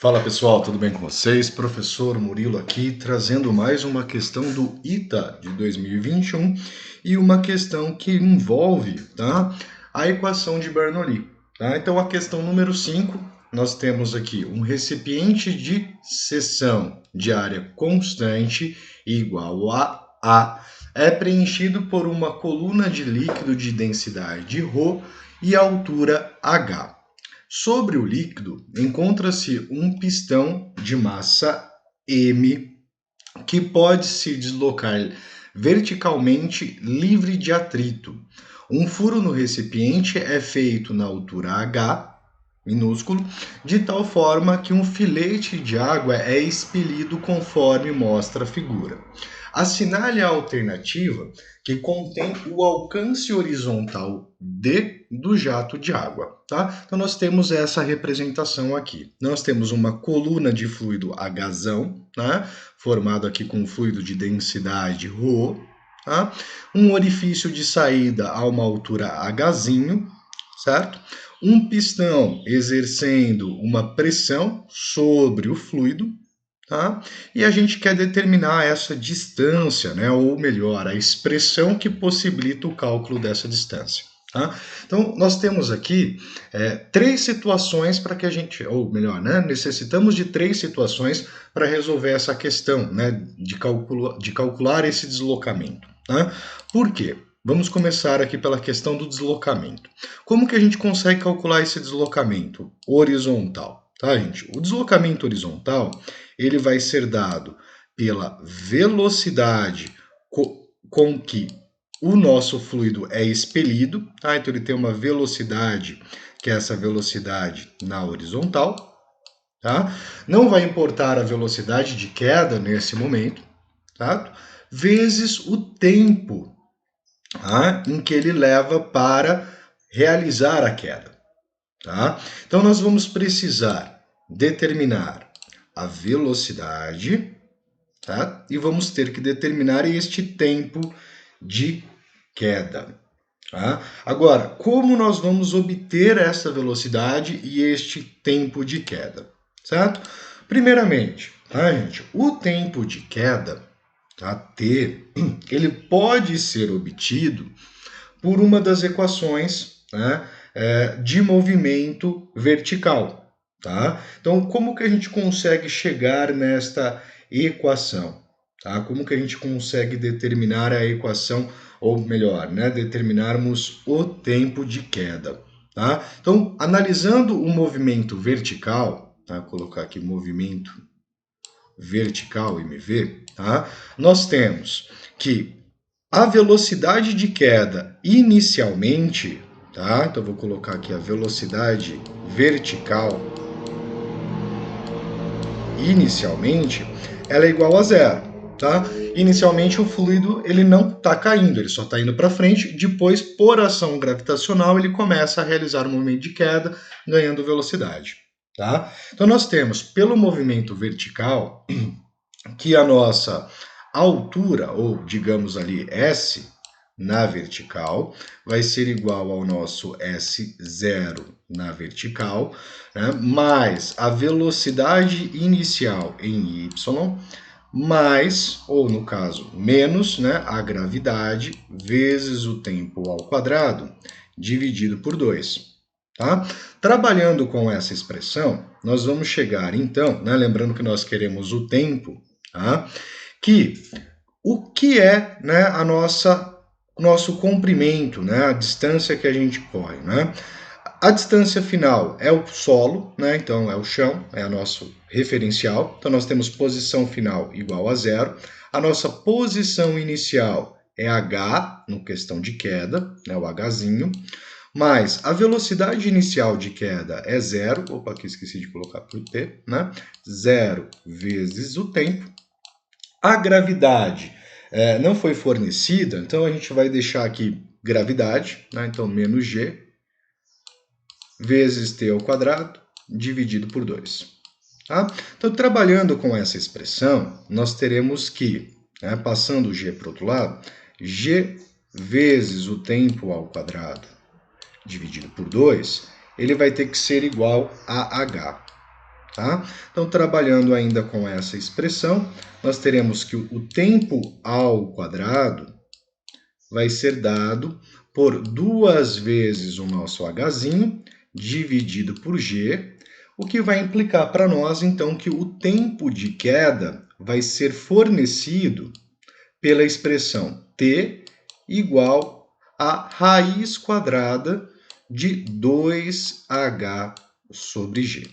Fala pessoal, tudo bem com vocês? Professor Murilo aqui, trazendo mais uma questão do ITA de 2021 e uma questão que envolve, tá, a equação de Bernoulli. Tá? Então a questão número 5, nós temos aqui um recipiente de seção de área constante igual a A é preenchido por uma coluna de líquido de densidade ρ e altura H. Sobre o líquido, encontra-se um pistão de massa M que pode se deslocar verticalmente livre de atrito. Um furo no recipiente é feito na altura H, minúsculo, de tal forma que um filete de água é expelido conforme mostra a figura. Assinale a alternativa que contém o alcance horizontal D do jato de água. Tá? Então nós temos essa representação aqui. Nós temos uma coluna de fluido Hzão, né? Formado aqui com fluido de densidade ρ, tá? Um orifício de saída a uma altura Hzinho, certo? Um pistão exercendo uma pressão sobre o fluido, tá? E a gente quer determinar essa distância, né? Ou melhor, a expressão que possibilita o cálculo dessa distância. Tá? Então, nós temos aqui três situações para que a gente, ou melhor, né, necessitamos de três situações para resolver essa questão, né, de calcular esse deslocamento. Tá? Por quê? Vamos começar aqui pela questão do deslocamento. Como que a gente consegue calcular esse deslocamento horizontal? Tá, gente? O deslocamento horizontal ele vai ser dado pela velocidade com que o nosso fluido é expelido, tá? Então ele tem uma velocidade, que é essa velocidade na horizontal, tá? Não vai importar a velocidade de queda nesse momento, tá? Vezes o tempo, tá? Em que ele leva para realizar a queda, tá? Então nós vamos precisar determinar a velocidade, tá? E vamos ter que determinar este tempo de queda. Tá? Agora, como nós vamos obter essa velocidade e este tempo de queda? Certo? Primeiramente, tá, gente? O tempo de queda, tá, T, ele pode ser obtido por uma das equações, né, de movimento vertical. Tá? Então, como que a gente consegue chegar nesta equação? Tá? Como que a gente consegue determinar a equação, ou melhor, né, determinarmos o tempo de queda? Tá? Então, analisando o movimento vertical, tá? Vou colocar aqui movimento vertical, MV, tá? Nós temos que a velocidade de queda inicialmente, tá? Então vou colocar aqui a velocidade vertical inicialmente, ela é igual a zero, tá? Inicialmente o fluido ele não está caindo, ele só está indo para frente. Depois, por ação gravitacional, ele começa a realizar o movimento de queda, ganhando velocidade, tá? Então nós temos pelo movimento vertical que a nossa altura, ou digamos ali S, na vertical, vai ser igual ao nosso S0 na vertical, né, mais a velocidade inicial em Y, mais, ou no caso, menos, né, a gravidade vezes o tempo ao quadrado, dividido por 2. Tá? Trabalhando com essa expressão, nós vamos chegar, então, né, lembrando que nós queremos o tempo, tá? Que o que é, né, nosso comprimento, né, a distância que a gente corre, né? A distância final é o solo, né? Então é o chão, é o nosso referencial. Então nós temos posição final igual a zero. A nossa posição inicial é h, no questão de queda, né, o hzinho. Mas a velocidade inicial de queda é zero. Opa, aqui esqueci de colocar por t, né? Zero vezes o tempo. A gravidade não foi fornecida, então a gente vai deixar aqui gravidade, né? Então menos g vezes t ao quadrado dividido por 2. Tá? Então, trabalhando com essa expressão, nós teremos que, né, passando o g para o outro lado, g vezes o tempo ao quadrado dividido por 2, ele vai ter que ser igual a h. Tá? Então, trabalhando ainda com essa expressão, nós teremos que o tempo ao quadrado vai ser dado por 2 vezes o nosso hzinho dividido por g, o que vai implicar para nós, então, que o tempo de queda vai ser fornecido pela expressão t igual a raiz quadrada de 2h sobre g.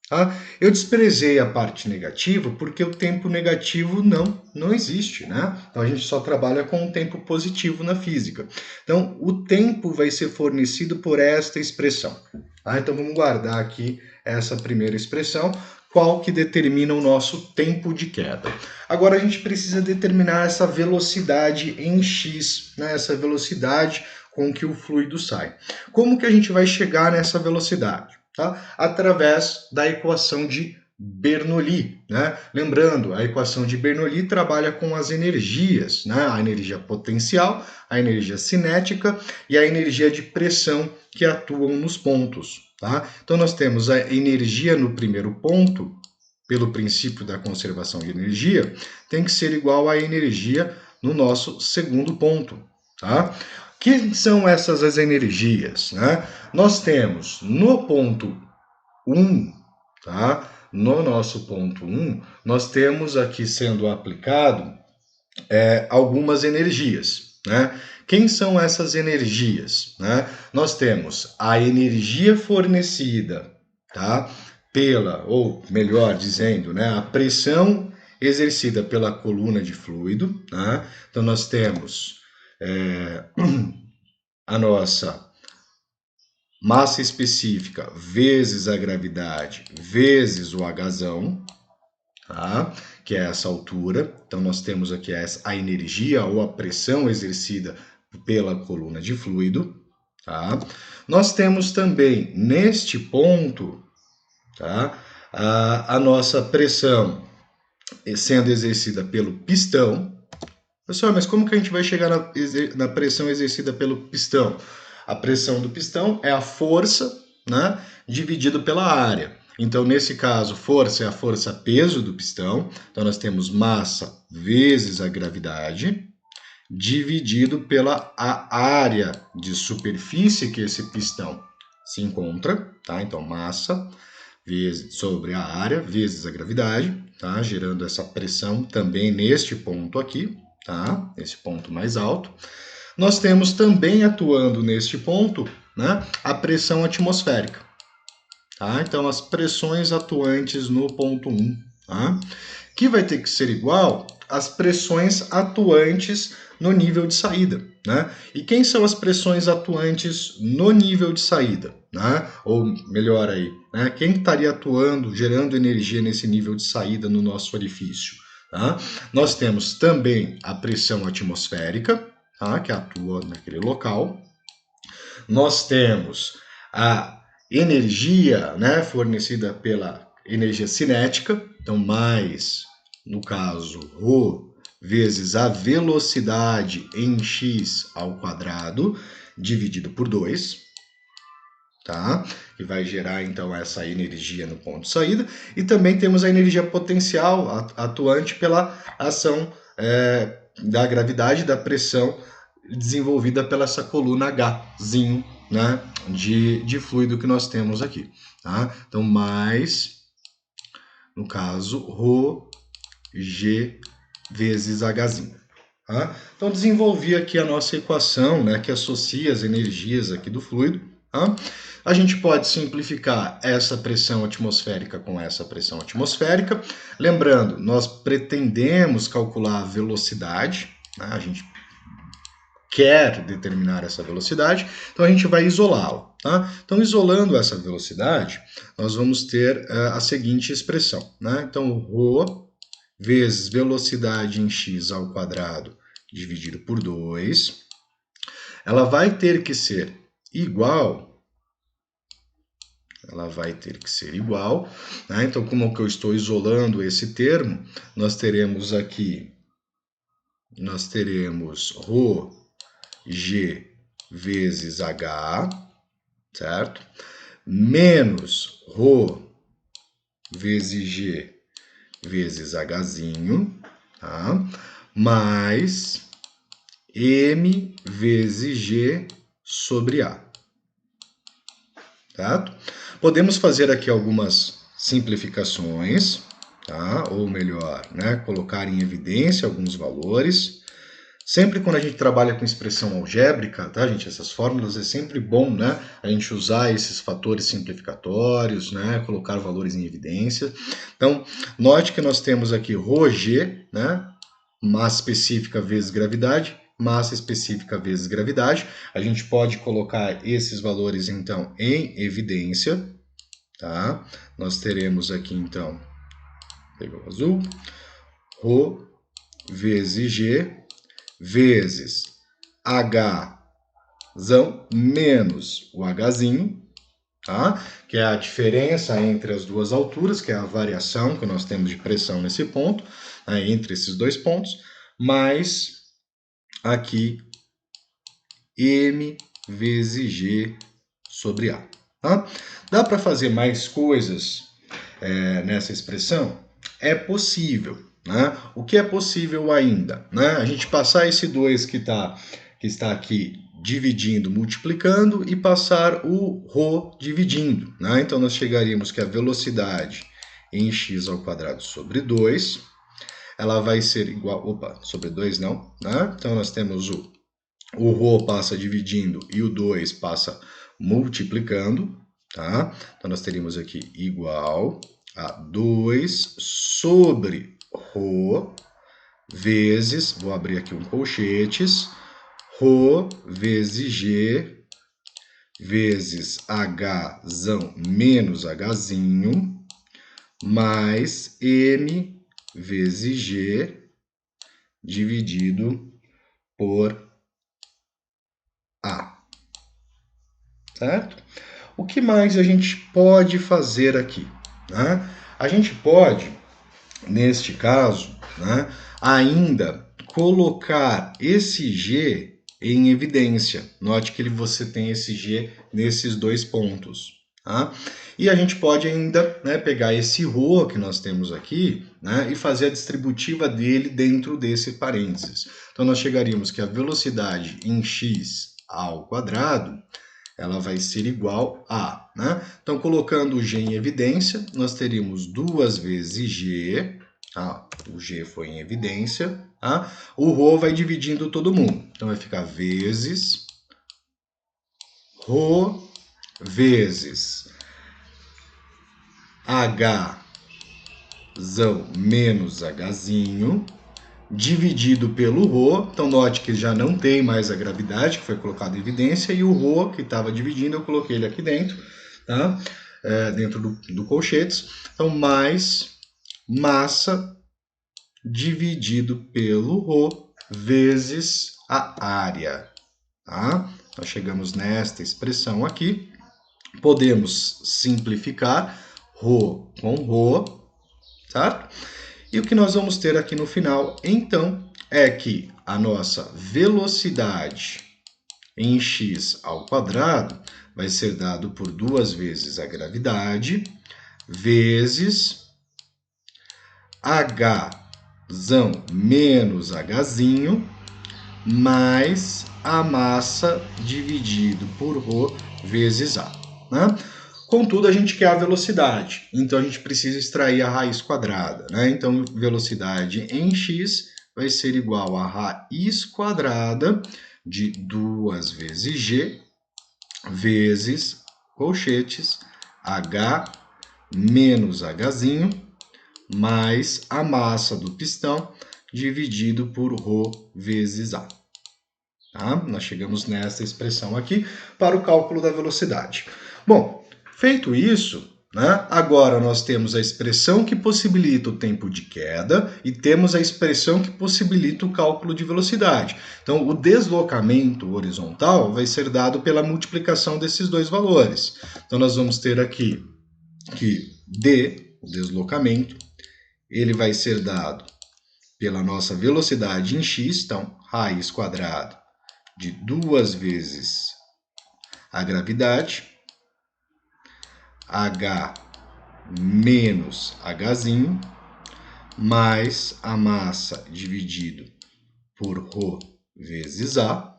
Tá? Eu desprezei a parte negativa porque o tempo negativo não existe, né? Então a gente só trabalha com o tempo positivo na física. Então o tempo vai ser fornecido por esta expressão. Tá? Então vamos guardar aqui essa primeira expressão, qual que determina o nosso tempo de queda. Agora a gente precisa determinar essa velocidade em x, né? Essa velocidade com que o fluido sai. Como que a gente vai chegar nessa velocidade? Tá? Através da equação de Bernoulli, né? Lembrando, a equação de Bernoulli trabalha com as energias, né? A energia potencial, a energia cinética e a energia de pressão que atuam nos pontos. Tá? Então nós temos a energia no primeiro ponto, pelo princípio da conservação de energia, tem que ser igual à energia no nosso segundo ponto. Tá? Que são essas as energias? Né? Nós temos no ponto 1, tá? No nosso ponto 1, nós temos aqui sendo aplicado algumas energias. Né? Quem são essas energias? Né? Nós temos a energia fornecida, tá? Pela, ou melhor dizendo, né, a pressão exercida pela coluna de fluido. Né? Então nós temos a nossa massa específica vezes a gravidade vezes o Hzão, tá? Que é essa altura. Então nós temos aqui a energia ou a pressão exercida pela coluna de fluido. Tá? Nós temos também neste ponto, tá, a nossa pressão sendo exercida pelo pistão. Pessoal, mas como que a gente vai chegar na pressão exercida pelo pistão? A pressão do pistão é a força, né, dividido pela área. Então, nesse caso, força é a força-peso do pistão. Então, nós temos massa vezes a gravidade, dividido pela a área de superfície que esse pistão se encontra. Tá? Então, massa vezes sobre a área vezes a gravidade, tá? Gerando essa pressão também neste ponto aqui. Tá? Esse ponto mais alto. Nós temos também atuando neste ponto, né, a pressão atmosférica. Tá? Então, as pressões atuantes no ponto 1, tá? Que vai ter que ser igual às pressões atuantes no nível de saída. Né? E quem são as pressões atuantes no nível de saída? Né? Ou melhor aí, né? Quem estaria atuando, gerando energia nesse nível de saída no nosso orifício? Tá? Nós temos também a pressão atmosférica, tá? Que atua naquele local. Nós temos a energia, né, fornecida pela energia cinética, então mais, no caso, ρ vezes a velocidade em x ao quadrado, dividido por 2. Tá? Que vai gerar então essa energia no ponto de saída, e também temos a energia potencial atuante pela ação da gravidade e da pressão desenvolvida pela essa coluna Hzinho, né, de fluido que nós temos aqui. Tá? Então, mais, no caso, ρg vezes Hzinho. Tá? Então, desenvolvi aqui a nossa equação, né, que associa as energias aqui do fluido. Tá? A gente pode simplificar essa pressão atmosférica com essa pressão atmosférica. Lembrando, nós pretendemos calcular a velocidade, né? A gente quer determinar essa velocidade, então a gente vai isolá-la. Tá? Então, isolando essa velocidade, nós vamos ter a seguinte expressão. Né? Então, ρ vezes velocidade em x ao quadrado dividido por 2, ela vai ter que ser igual, né? Então, como que eu estou isolando esse termo, nós teremos aqui, ρg vezes h, certo? Menos ρ vezes G vezes Hzinho, tá? Mais M vezes G sobre A, certo? Podemos fazer aqui algumas simplificações, tá? Ou melhor, né, colocar em evidência alguns valores. Sempre quando a gente trabalha com expressão algébrica, tá, gente? Essas fórmulas é sempre bom, né? A gente usar esses fatores simplificatórios, né? Colocar valores em evidência. Então, note que nós temos aqui ρg, né? Massa específica vezes gravidade, massa específica vezes gravidade. A gente pode colocar esses valores, então, em evidência, tá? Nós teremos aqui, então, pegou o azul, ρ vezes G vezes H menos o Hzinho, tá? Que é a diferença entre as duas alturas, que é a variação que nós temos de pressão nesse ponto, né, entre esses dois pontos, mais aqui M vezes G sobre A. Tá? Dá para fazer mais coisas nessa expressão? É possível. Né? O que é possível ainda? Né? A gente passar esse 2 que está aqui dividindo, multiplicando, e passar o ρ dividindo. Né? Então, nós chegaríamos que a velocidade em x ao quadrado sobre 2, ela vai ser igual... Opa, sobre 2 não. Né? Então, nós temos o ρ passa dividindo e o 2 passa multiplicando. Tá? Então, nós teríamos aqui igual a 2 sobre ρ vezes, vou abrir aqui um colchetes, ρ vezes G vezes H menos Hzinho mais M vezes G dividido por A. Certo? O que mais a gente pode fazer aqui? Né? A gente pode, neste caso, né, ainda colocar esse G em evidência. Note que você tem esse G nesses dois pontos. Tá? E a gente pode ainda, né, pegar esse ρ que nós temos aqui, né, e fazer a distributiva dele dentro desse parênteses. Então, nós chegaríamos que a velocidade em x ao quadrado ela vai ser igual a, né? Então, colocando o G em evidência, nós teríamos 2 vezes G, tá? O G foi em evidência, tá? O ρ vai dividindo todo mundo, então vai ficar vezes ρ vezes H menos Hzinho, dividido pelo ρ, então note que já não tem mais a gravidade, que foi colocada em evidência, e o ρ que estava dividindo, eu coloquei ele aqui dentro, tá? Dentro do colchetes, então mais massa dividido pelo ρ vezes a área, tá? Nós chegamos nesta expressão aqui, podemos simplificar ρ com ρ, certo? E o que nós vamos ter aqui no final, então, é que a nossa velocidade em x ao quadrado vai ser dado por 2 vezes a gravidade vezes H menos Hzinho mais a massa dividido por ρ vezes A. Né? Contudo, a gente quer a velocidade, então a gente precisa extrair a raiz quadrada. Né? Então, velocidade em x vai ser igual a raiz quadrada de 2 vezes g vezes colchetes h menos hzinho mais a massa do pistão dividido por ρ vezes a. Tá? Nós chegamos nessa expressão aqui para o cálculo da velocidade. Bom, feito isso, né, agora nós temos a expressão que possibilita o tempo de queda e temos a expressão que possibilita o cálculo de velocidade. Então, o deslocamento horizontal vai ser dado pela multiplicação desses dois valores. Então, nós vamos ter aqui que D, o deslocamento, ele vai ser dado pela nossa velocidade em x, então, raiz quadrada de 2 vezes a gravidade, h menos Hzinho, mais a massa dividido por ρ vezes A,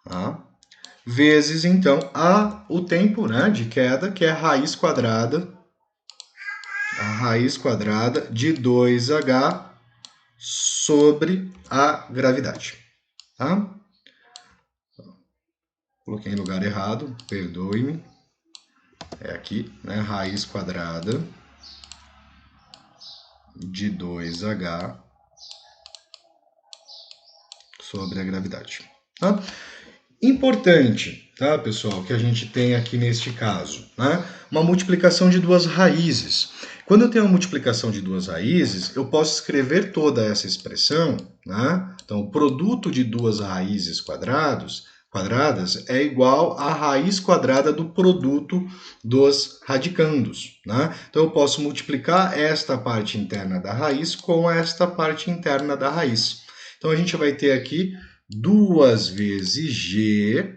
tá? Vezes, então, o tempo, né, de queda, que é a raiz quadrada de 2H sobre a gravidade. Tá? Coloquei em lugar errado, perdoe-me. É aqui, né, raiz quadrada de 2H sobre a gravidade. Tá? Importante, tá, pessoal, que a gente tem aqui neste caso, né? Uma multiplicação de duas raízes. Quando eu tenho uma multiplicação de duas raízes, eu posso escrever toda essa expressão, né? Então, o produto de duas raízes quadradas é igual à raiz quadrada do produto dos radicandos, né? Então, eu posso multiplicar esta parte interna da raiz com esta parte interna da raiz. Então, a gente vai ter aqui 2 vezes G,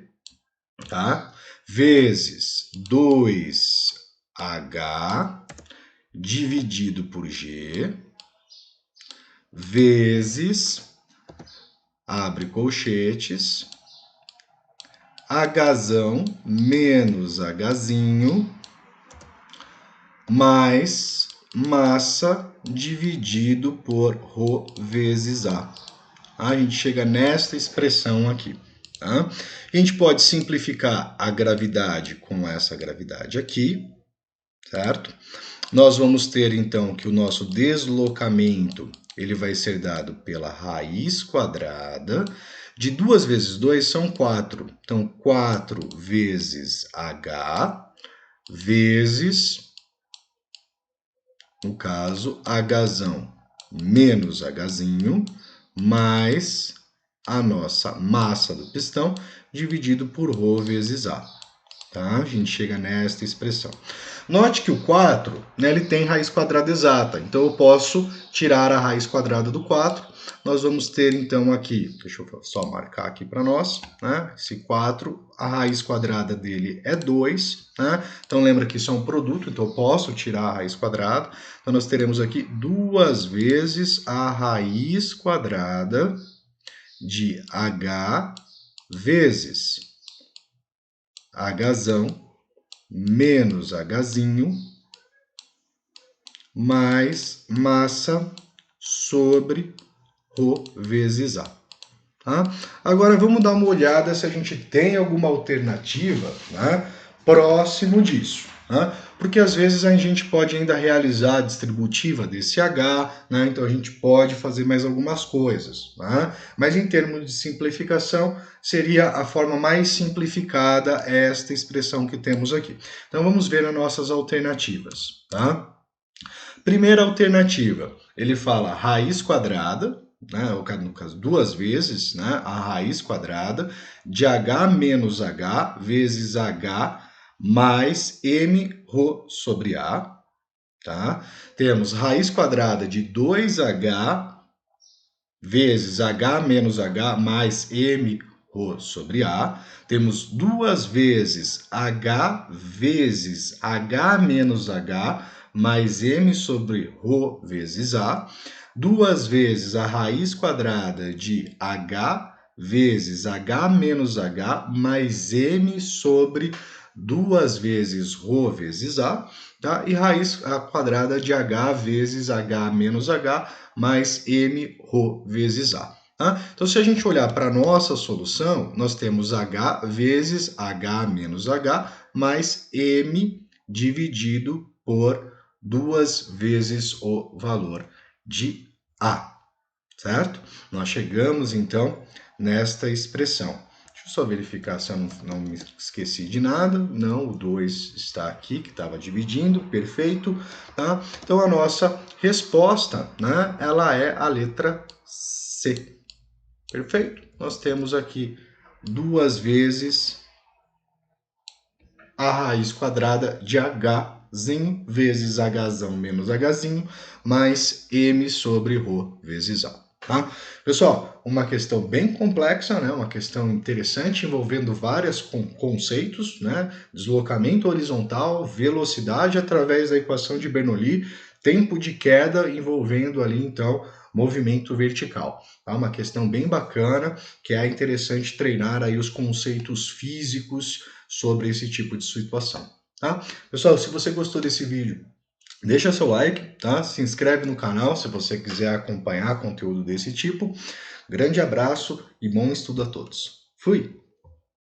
tá? Vezes 2H dividido por G, vezes, abre colchetes, Hzão menos Hzinho, mais massa dividido por ρ vezes A. A gente chega nesta expressão aqui. Tá? A gente pode simplificar a gravidade com essa gravidade aqui, certo? Nós vamos ter, então, que o nosso deslocamento ele vai ser dado pela raiz quadrada de 2 vezes 2 são 4. Então, 4 vezes H vezes, no caso, Hzão menos Hzinho, mais a nossa massa do pistão dividido por ρ vezes A. Tá? A gente chega nesta expressão. Note que o 4, né, ele tem raiz quadrada exata, então eu posso tirar a raiz quadrada do 4. Nós vamos ter então aqui, deixa eu só marcar aqui para nós, né? Esse 4, a raiz quadrada dele é 2, né? Então lembra que isso é um produto, então eu posso tirar a raiz quadrada. Então nós teremos aqui 2 vezes a raiz quadrada de H vezes Hzão menos Hzinho, mais massa sobre ρ vezes A. Tá? Agora vamos dar uma olhada se a gente tem alguma alternativa, né, próximo disso. Né? Porque às vezes a gente pode ainda realizar a distributiva desse H, né? Então a gente pode fazer mais algumas coisas. Né? Mas em termos de simplificação, seria a forma mais simplificada esta expressão que temos aqui. Então vamos ver as nossas alternativas. Tá? Primeira alternativa, ele fala raiz quadrada, né, no caso 2 vezes, né, a raiz quadrada de H menos H vezes H mais m ρ sobre A. Tá? Temos raiz quadrada de 2H vezes H menos H mais m ρ sobre A. Temos 2 vezes H vezes H menos H mais m sobre ρ vezes A. 2 vezes a raiz quadrada de H vezes H menos H mais m sobre 2 vezes ρ vezes A, tá? E raiz quadrada de H vezes H menos H mais m ρ vezes A. Tá? Então, se a gente olhar para a nossa solução, nós temos H vezes H menos H mais m dividido por 2 vezes o valor de A, certo? Nós chegamos, então, nesta expressão. Deixa eu só verificar se eu não me esqueci de nada. Não, o 2 está aqui, que estava dividindo, perfeito. Tá? Então, a nossa resposta, né, ela é a letra C. Perfeito? Nós temos aqui 2 vezes a raiz quadrada de Hzinho vezes Hzão menos Hzinho mais m sobre ρ vezes A. tá? Pessoal, uma questão bem complexa, né? Uma questão interessante envolvendo vários conceitos, né? Deslocamento horizontal, velocidade através da equação de Bernoulli, tempo de queda envolvendo ali então movimento vertical. Tá? Uma questão bem bacana que é interessante treinar aí os conceitos físicos sobre esse tipo de situação. Tá? Pessoal, se você gostou desse vídeo, deixa seu like, tá? Se inscreve no canal se você quiser acompanhar conteúdo desse tipo. Grande abraço e bom estudo a todos. Fui!